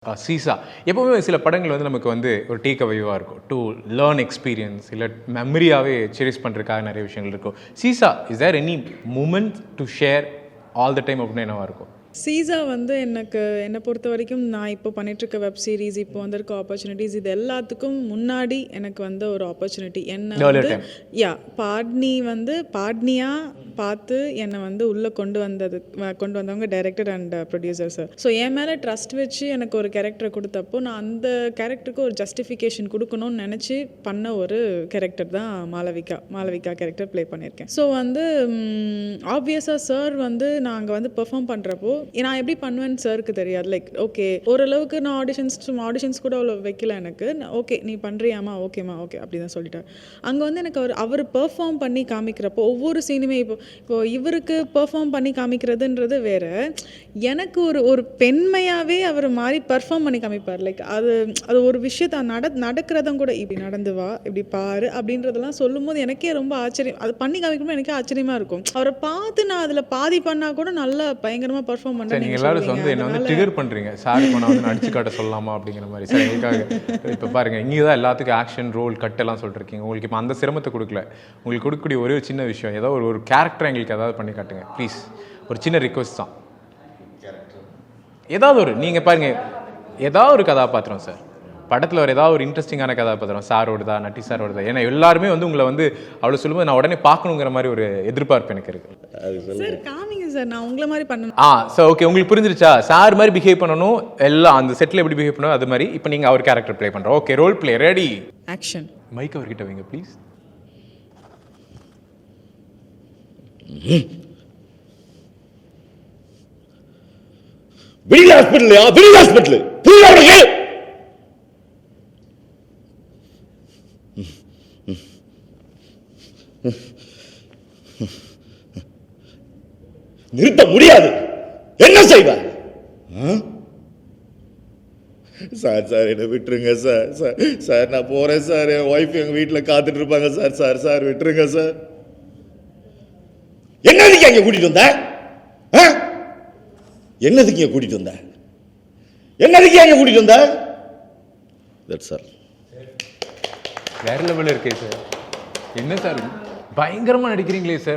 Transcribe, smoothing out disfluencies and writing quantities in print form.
Seesaw எப்பவுமே சில படங்கள் வந்து நமக்கு வந்து ஒரு டேக் அவேவாக இருக்கும் டு லேர்ன் எக்ஸ்பீரியன்ஸ் இல்லை மெமரியாகவே செரிஸ் பண்ணுறதுக்காக நிறைய விஷயங்கள் இருக்கும். சீசா is there any moment to share all the time அப்படின்னு என்னவா இருக்கும்? சீசா வந்து என்னை பொறுத்த வரைக்கும் நான் இப்போ பண்ணிகிட்ருக்க வெப் சீரிஸ், இப்போ வந்திருக்க ஆப்பர்ச்சுனிட்டிஸ், இது எல்லாத்துக்கும் முன்னாடி எனக்கு வந்து ஒரு ஆப்பர்ச்சுனிட்டி என்னை வந்து பாட்னியாக பார்த்து என்னை வந்து உள்ளே கொண்டு வந்தவங்க director and producer sir. So என் மேலே ட்ரஸ்ட் வச்சு எனக்கு ஒரு கேரக்டரை கொடுத்தப்போ நான் அந்த கேரக்டருக்கு ஒரு ஜஸ்டிஃபிகேஷன் கொடுக்கணும்னு நினச்சி பண்ண ஒரு கேரக்டர் தான் மாளவிகா கேரக்டர் ப்ளே பண்ணியிருக்கேன். ஸோ வந்து ஆப்வியஸாக சார் வந்து நாங்கள் வந்து பெர்ஃபார்ம் பண்ணுறப்போ நான் எப்படி பண்ணுவேன்னு சாருக்கு தெரியாது. லைக் ஓகே ஓரளவுக்கு நான் ஆடிஷன்ஸ் கூட அவ்வளோ வைக்கல எனக்கு. ஓகே நீ பண்ணுறியாமா, ஓகேம்மா, ஓகே அப்படி தான் சொல்லிட்டார். அங்கே வந்து எனக்கு அவர் பெர்ஃபார்ம் பண்ணி காமிக்கிறப்போ ஒவ்வொரு சீனுமே இப்போ இவருக்கு பெர்ஃபார்ம் பண்ணி காமிக்கிறதுன்றது வேற, எனக்கு ஒரு பெண்மையாகவே அவர் மாதிரி பெர்ஃபார்ம் பண்ணி காமிப்பார். லைக் அது ஒரு விஷயத்த நடக்கிறதும் கூட இப்படி நடந்து வா, இப்படி பாரு அப்படின்றதெல்லாம் சொல்லும் போது எனக்கே ரொம்ப ஆச்சரியம். அது பண்ணி காமிக்கும்போது எனக்கே ஆச்சரியமாக இருக்கும். அவரை பார்த்து நான் அதில் பாதி பண்ணால் கூட நல்லா பயங்கரமாக பெர்ஃபார்ம் பண்ணேன். நீங்கள் எல்லாரும் வந்து என்ன வந்து ட்ரிகர் பண்ணுறீங்க, சார் இப்போ நான் வந்து நடிச்சு காட்ட சொல்லலாமா அப்படிங்கிற மாதிரி. சார் எங்களுக்காக இப்போ பாருங்கள், இங்கே தான் எல்லாத்துக்கும் ஆக்ஷன் ரோல் கட் எல்லாம் சொல்லிருக்கீங்க. உங்களுக்கு இப்போ அந்த சிரமத்தை கொடுக்கல. உங்களுக்கு கொடுக்கக்கூடிய ஒரே ஒரு சின்ன விஷயம், ஏதாவது ஒரு கேரக்டர் எங்களுக்கு ஏதாவது பண்ணி காட்டுங்க ப்ளீஸ். ஒரு சின்ன ரிக்வஸ்ட் தான். ஏதாவது நீங்கள் பாருங்கள், ஏதாவது ஒரு கதாபாத்திரம் சார் படத்தில் ஒரு ஏதாவது ஒரு இன்ட்ரெஸ்டிங்கான கதாபாத்திரம் சாரோடுதா, நட்டி சாரோடுதா. ஏன்னா எல்லாருமே வந்து உங்களை வந்து அவ்வளோ சொல்லும்போது நான் உடனே பார்க்கணுங்கிற மாதிரி ஒரு எதிர்பார்ப்பு எனக்கு இருக்கு. சார் காமிங்க சார், நான் உங்களை மாதிரி பண்ணணும். சார் ஓகே, உங்களுக்கு புரிஞ்சிருச்சா? சார் மாதிரி பிஹேவ் பண்ணணும், எல்லாம் அந்த செட்டில் எப்படி பிஹேவ் பண்ணணும் அது மாதிரி. இப்போ நீங்கள் அவர் கேரக்டர் ப்ளே பண்ணுறோம். Okay, role play ready, action. Mic அவர்கிட்ட வைங்க ப்ளீஸ். விடியல் ஹாஸ்பிட்டல் புரியல. நிறுத்த முடியாது, என்ன செய்வ? சார் என்ன விட்டுருங்க சார் நான் போறேன் சார். என் ஒய்ஃப் எங்க வீட்டில் காத்துட்டு இருப்பாங்க சார் விட்டுருங்க சார். என்னதுக்கு அங்க கூட்டிட்டு வந்த? என்னதுக்கு அங்க கூட்டிட்டு வந்த? That's all. வேற லெவலில் இருக்கே சார். என்ன சார் பயங்கரமாக நடிக்கிறீங்களே சார்.